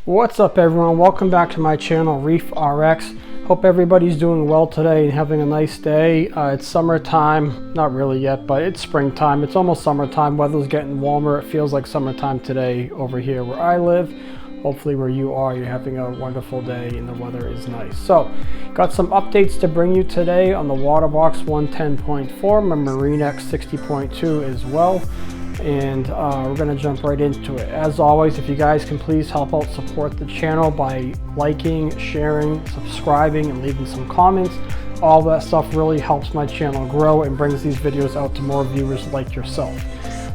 What's up everyone, welcome back to my channel Reef RX. Hope everybody's doing well today and having a nice day. It's summertime, not really yet, but it's springtime. It's almost summertime, weather's getting warmer. It feels like summertime today over here where I live. Hopefully where you are, you're having a wonderful day and the weather is nice. So, got some updates to bring you today on the Waterbox 110.4, my Marine X 60.2 as well. And we're going to jump right into it. As always, if you guys can please help out support the channel by liking, sharing, subscribing, and leaving some comments. All that stuff really helps my channel grow and brings these videos out to more viewers like yourself.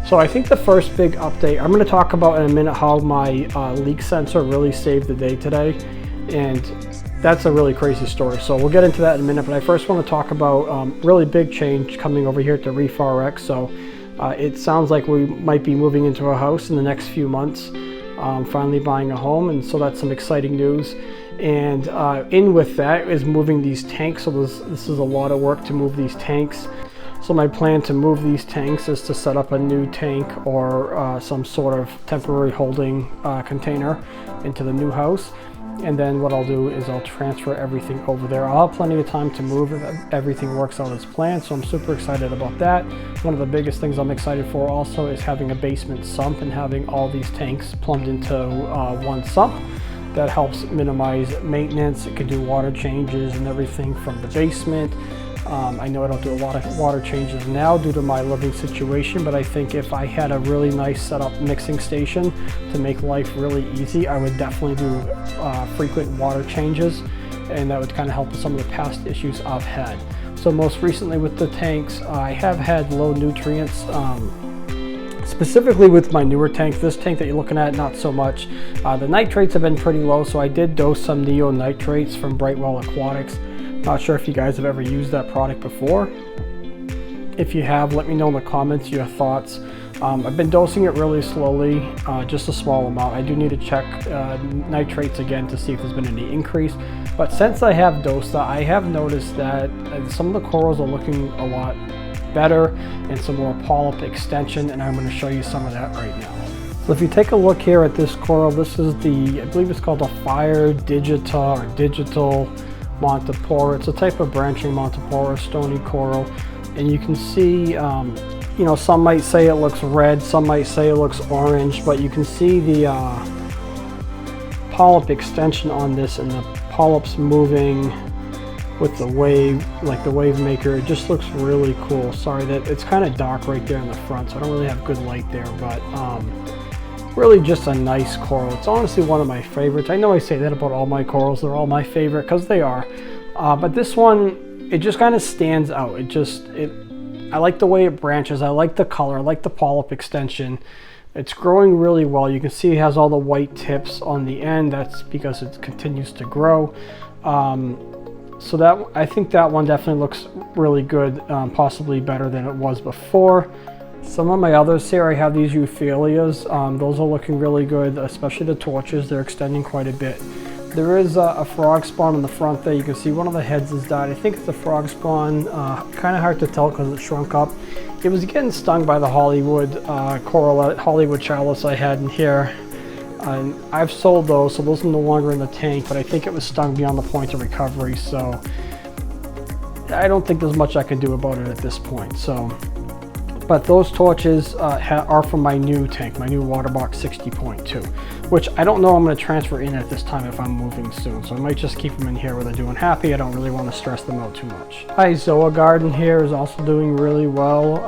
So I think the first big update, I'm going to talk about in a minute how my leak sensor really saved the day today. And that's a really crazy story. So we'll get into that in a minute. But I first want to talk about really big change coming over here to Reef RX. So it sounds like we might be moving into a house in the next few months, finally buying a home, and so that's some exciting news. And in with that is moving these tanks. So this is a lot of work to move these tanks. So my plan to move these tanks is to set up a new tank or some sort of temporary holding container into the new house. And then what I'll do is I'll transfer everything over there. I'll have plenty of time to move if everything works out as planned, so I'm super excited about that. One of the biggest things I'm excited for also is having a basement sump and having all these tanks plumbed into one sump. That helps minimize maintenance. It can do water changes and everything from the basement. I know I don't do a lot of water changes now due to my living situation, but I think if I had a really nice setup mixing station to make life really easy, I would definitely do frequent water changes, and that would kind of help with some of the past issues I've had. So most recently with the tanks, I have had low nutrients, specifically with my newer tank. This tank that you're looking at, not so much. The nitrates have been pretty low, so I did dose some neonitrates from Brightwell Aquatics. Not sure if you guys have ever used that product before. If you have, let me know in the comments your thoughts. I've been dosing it really slowly, just a small amount. I do need to check nitrates again to see if there's been any increase. But since I have dosed that, I have noticed that some of the corals are looking a lot better and some more polyp extension, and I'm going to show you some of that right now. So if you take a look here at this coral, this is the, I believe it's called the Fire Digita or Digital Montipora. It's a type of branching Montipora stony coral, and you can see you know, some might say it looks red, some might say it looks orange, but you can see the polyp extension on this and the polyps moving with the wave, like the wave maker. It just looks really cool. Sorry that it's kind of dark right there in the front, so I don't really have good light there, but really just a nice coral. It's honestly one of my favorites. I know I say that about all my corals, they're all my favorite, because they are. But this one, it just kind of stands out. I like the way it branches, I like the color, I like the polyp extension. It's growing really well. You can see it has all the white tips on the end. That's because it continues to grow. So that, I think that one definitely looks really good, possibly better than it was before. Some of my others here, I have these euphyllias. Those are looking really good, especially the torches. They're extending quite a bit. There is a frog spawn in the front there. You can see one of the heads has died. I think it's a frog spawn. Kind of hard to tell because it shrunk up. It was getting stung by the Hollywood coral, Hollywood chalice I had in here. I've sold those, so those are no longer in the tank, but I think it was stung beyond the point of recovery, so I don't think there's much I can do about it at this point. But those torches are from my new tank, my new Waterbox 60.2, which I don't know I'm going to transfer in at this time if I'm moving soon. So I might just keep them in here where they're doing happy. I don't really want to stress them out too much. Hi, Zoa Garden here is also doing really well.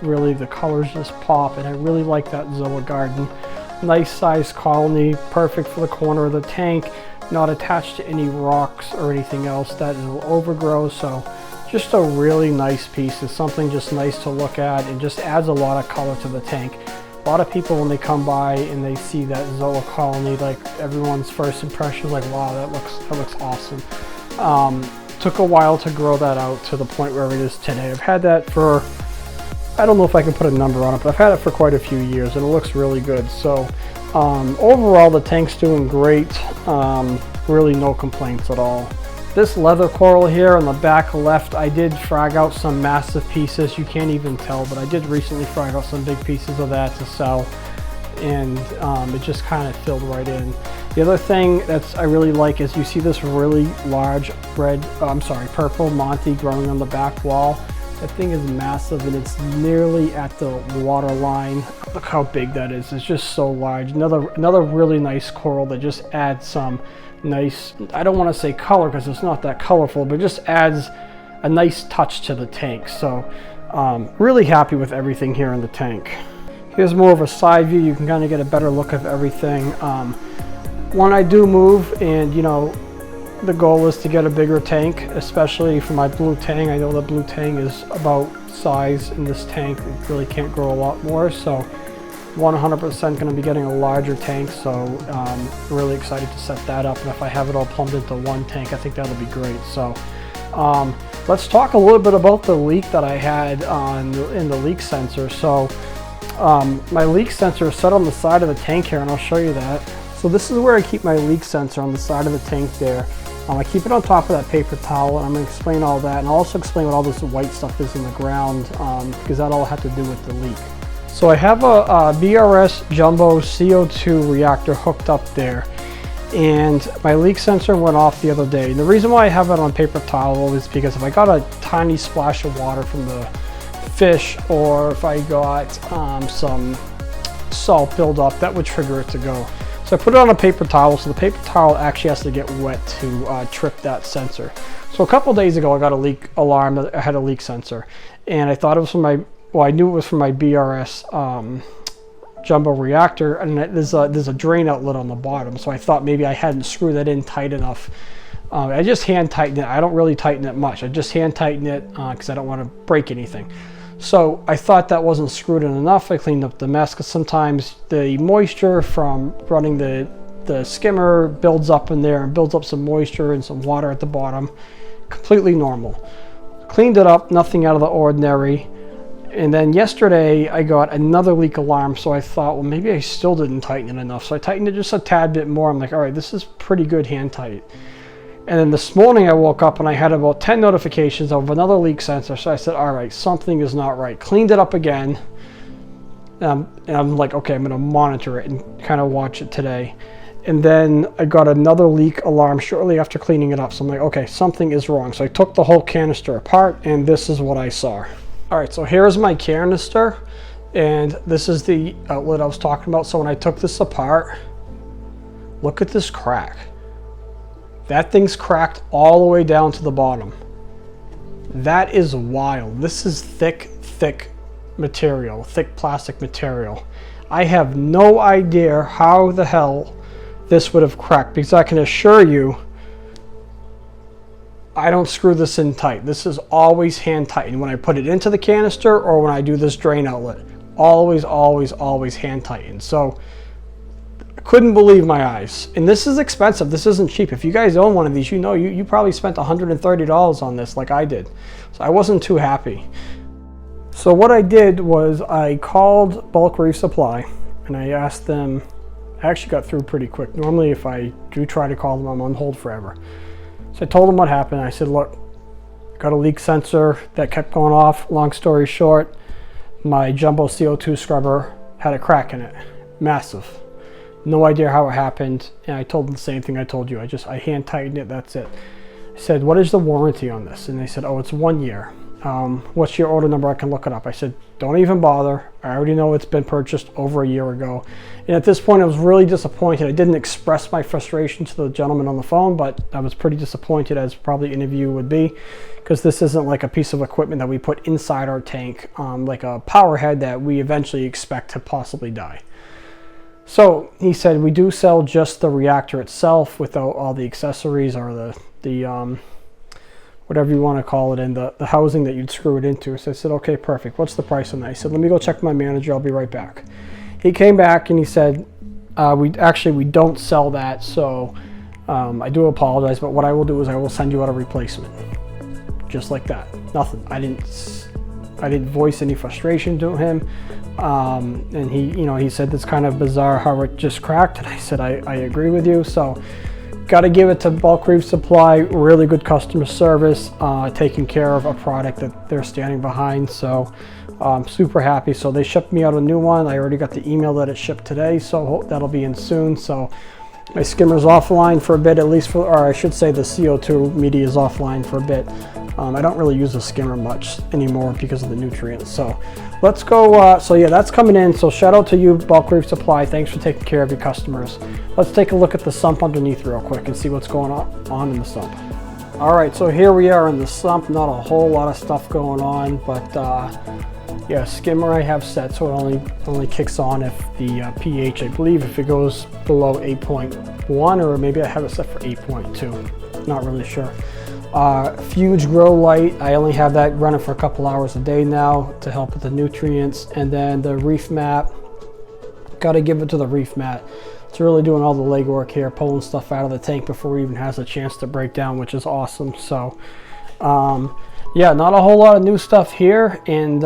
Really, the colors just pop, and I really like that Zoa Garden. Nice sized colony, perfect for the corner of the tank, not attached to any rocks or anything else that will overgrow. So just a really nice piece. It's something just nice to look at and just adds a lot of color to the tank. A lot of people, when they come by and they see that Zoa colony, like everyone's first impression is like, wow, that looks awesome. Took a while to grow that out to the point where it is today. I've had that for, I don't know if I can put a number on it, but I've had it for quite a few years and it looks really good. So overall the tank's doing great. Really no complaints at all. This leather coral here on the back left, I did frag out some massive pieces. You can't even tell, but I did recently frag out some big pieces of that to sell, and it just kind of filled right in. The other thing I really like is you see this really large purple Monty growing on the back wall. That thing is massive and it's nearly at the water line. Look how big that is. It's just so large. Another really nice coral that just adds some nice, I don't want to say color because it's not that colorful, but just adds a nice touch to the tank. So really happy with everything here in the tank. Here's more of a side view. You can kind of get a better look of everything. When I do move, and you know, the goal is to get a bigger tank, especially for my blue tang. I know the blue tang is about size in this tank. It really can't grow a lot more, so 100% going to be getting a larger tank. So really excited to set that up, and if I have it all plumbed into one tank, I think that'll be great. So let's talk a little bit about the leak that I had in the leak sensor. So my leak sensor is set on the side of the tank here, and I'll show you that. So this is where I keep my leak sensor, on the side of the tank there. I keep it on top of that paper towel, and I'm going to explain all that, and I'll also explain what all this white stuff is in the ground, because that all had to do with the leak. So I have a BRS Jumbo CO2 reactor hooked up there, and my leak sensor went off the other day. And the reason why I have it on paper towel is because if I got a tiny splash of water from the fish, or if I got some salt buildup, that would trigger it to go. So I put it on a paper towel, so the paper towel actually has to get wet to trip that sensor. So a couple days ago I got a leak alarm that I had a leak sensor, and I thought it was from my, well, I knew it was from my BRS Jumbo reactor, and there's a drain outlet on the bottom, so I thought maybe I hadn't screwed that in tight enough. I just hand tighten it. I don't really tighten it much. I just hand tighten it because I don't want to break anything. So I thought that wasn't screwed in enough. I cleaned up the mess, because sometimes the moisture from running the skimmer builds up in there and builds up some moisture and some water at the bottom. Completely normal. Cleaned it up, nothing out of the ordinary. And then yesterday I got another leak alarm, so I thought, well, maybe I still didn't tighten it enough. So I tightened it just a tad bit more. I'm like, all right, this is pretty good hand tight. And then this morning I woke up and I had about 10 notifications of another leak sensor. So I said, all right, something is not right. Cleaned it up again. And I'm like, okay, I'm going to monitor it and kind of watch it today. And then I got another leak alarm shortly after cleaning it up. So I'm like, okay, something is wrong. So I took the whole canister apart, and this is what I saw. All right, so here's my canister, and this is the outlet I was talking about. So when I took this apart, look at this crack. That thing's cracked all the way down to the bottom. That is wild. This is thick material, thick plastic material. I have no idea how the hell this would have cracked, because I can assure you I don't screw this in tight. This is always hand tightened when I put it into the canister or when I do this drain outlet. Always hand tightened. So couldn't believe my eyes. And this is expensive. This isn't cheap. If you guys own one of these, you know you probably spent $130 on this like I did. So I wasn't too happy. So what I did was I called Bulk Reef Supply and I asked them. I actually got through pretty quick. Normally if I do try to call them, I'm on hold forever. So I told them what happened. I said, look, got a leak sensor that kept going off. Long story short, my Jumbo CO2 scrubber had a crack in it. Massive. No idea how it happened, and I told them the same thing I told you. I hand tightened it, that's it. I said, what is the warranty on this? And they said, oh, it's 1 year. What's your order number? I can look it up. I said, don't even bother. I already know it's been purchased over a year ago. And at this point, I was really disappointed. I didn't express my frustration to the gentleman on the phone, but I was pretty disappointed, as probably any of you would be, because this isn't like a piece of equipment that we put inside our tank, like a power head that we eventually expect to possibly die. So he said, we do sell just the reactor itself without all the accessories, or the whatever you want to call it, and the housing that you'd screw it into. So I said, okay, perfect. What's the price on that? He said, let me go check my manager. I'll be right back. He came back and he said, we don't sell that. So I do apologize, but what I will do is I will send you out a replacement. Just like that. Nothing. I didn't voice any frustration to him. And he said, that's kind of bizarre how it just cracked. And I said, I agree with you. So got to give it to Bulk Reef Supply. Really good customer service, taking care of a product that they're standing behind. So super happy. So they shipped me out a new one. I already got the email that it shipped today, so that'll be in soon. So My skimmer's offline for a bit, at least or I should say the CO2 media is offline for a bit. I don't really use the skimmer much anymore because of the nutrients. So let's go, so yeah, that's coming in. So shout out to you, Bulk Reef Supply. Thanks for taking care of your customers. Let's take a look at the sump underneath real quick and see what's going on in the sump. All right, so here we are in the sump. Not a whole lot of stuff going on, but yeah, skimmer I have set so it only kicks on if the pH, I believe, if it goes below 8.1, or maybe I have it set for 8.2. Not really sure. Fuge grow light, I only have that running for a couple hours a day now to help with the nutrients. And then the reef mat, got to give it to the reef mat. It's really doing all the legwork here, pulling stuff out of the tank before it even has a chance to break down, which is awesome. So yeah, not a whole lot of new stuff here, and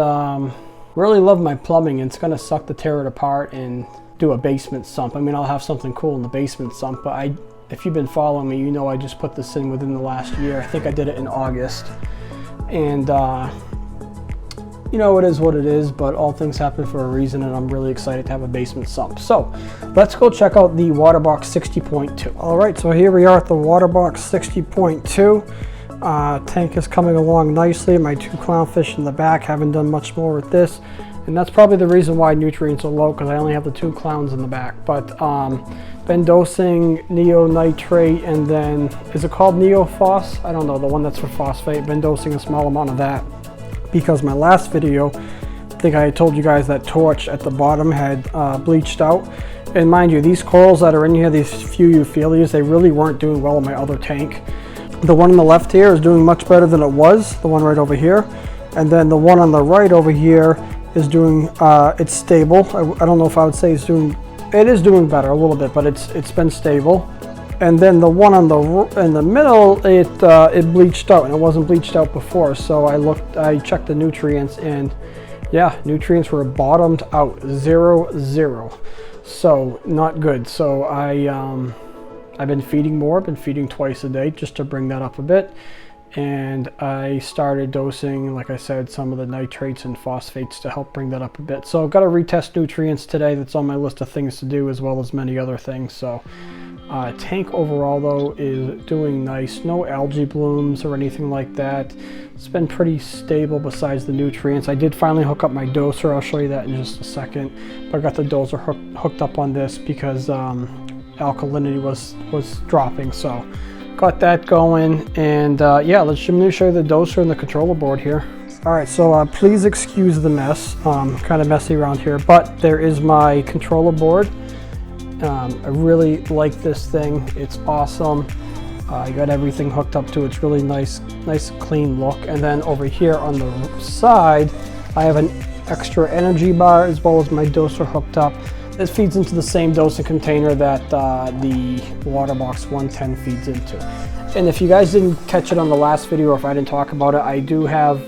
really love my plumbing. It's gonna suck to tear it apart and do a basement sump. I mean, I'll have something cool in the basement sump, but if you've been following me, you know I just put this in within the last year. I think I did it in August, and you know, it is what it is, but all things happen for a reason, and I'm really excited to have a basement sump. So let's go check out the Waterbox 60.2. All right, so here we are at the Waterbox 60.2. Tank is coming along nicely. My 2 clownfish in the back, haven't done much more with this, and that's probably the reason why nutrients are low, because I only have the 2 clowns in the back. But been dosing neonitrate, and then is it called neophos? I don't know, the one that's for phosphate. Been dosing a small amount of that because my last video, I think I told you guys that torch at the bottom had bleached out. And mind you, these corals that are in here, these few euphyllias, they really weren't doing well in my other tank. The one on the left here is doing much better than it was, the one right over here. And then the one on the right over here is doing, it's stable. I don't know if I would say it is doing better a little bit, but it's been stable. And then the one in the middle, it bleached out, and it wasn't bleached out before. So I checked the nutrients, and yeah, nutrients were bottomed out, 0. So not good. So I've been feeding more, been feeding twice a day just to bring that up a bit. And I started dosing, like I said, some of the nitrates and phosphates to help bring that up a bit. So I've got to retest nutrients today. That's on my list of things to do, as well as many other things. So tank overall though is doing nice. No algae blooms or anything like that. It's been pretty stable besides the nutrients. I did finally hook up my doser. I'll show you that in just a second. But I got the doser hooked up on this because alkalinity was dropping. So got that going, and yeah, let me show you the doser and the controller board here. All right, so please excuse the mess. Kind of messy around here, but there is my controller board. I really like this thing. It's awesome. I got everything hooked up to it. It's really nice clean look. And then over here on the side, I have an extra energy bar as well as my doser hooked up. This feeds into the same dosing container that the Waterbox 110 feeds into. And if you guys didn't catch it on the last video, or if I didn't talk about it, I do have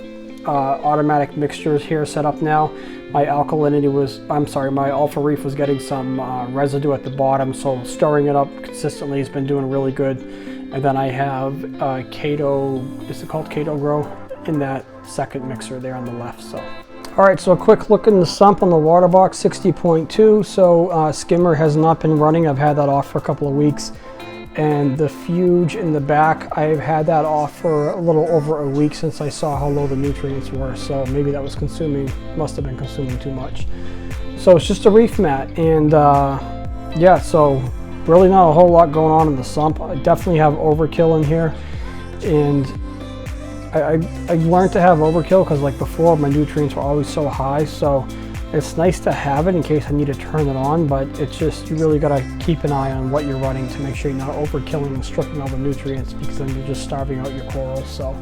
automatic mixtures here set up now. My my Alpha Reef was getting some residue at the bottom, so stirring it up consistently has been doing really good. And then I have Kato, is it called Kato Grow, in that second mixer there on the left. So. All right, so a quick look in the sump on the Waterbox 60.2. So skimmer has not been running. I've had that off for a couple of weeks. And the fuge in the back, I've had that off for a little over a week since I saw how low the nutrients were. So maybe that was must have been consuming too much. So it's just a reef mat. And yeah, so really not a whole lot going on in the sump. I definitely have overkill in here. And I learned to have overkill because, like before, my nutrients were always so high. So it's nice to have it in case I need to turn it on, but it's just, you really got to keep an eye on what you're running to make sure you're not overkilling and stripping all the nutrients, because then you're just starving out your corals. So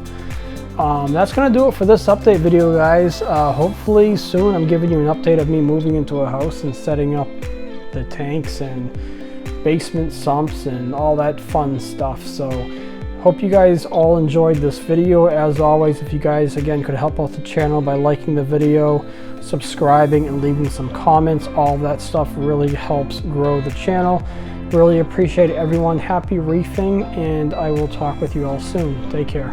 that's going to do it for this update video, guys. Hopefully soon I'm giving you an update of me moving into a house and setting up the tanks and basement sumps and all that fun stuff. So hope you guys all enjoyed this video. As always, if you guys again could help out the channel by liking the video, subscribing, and leaving some comments, all that stuff really helps grow the channel. Really appreciate everyone. Happy reefing, and I will talk with you all soon. Take care.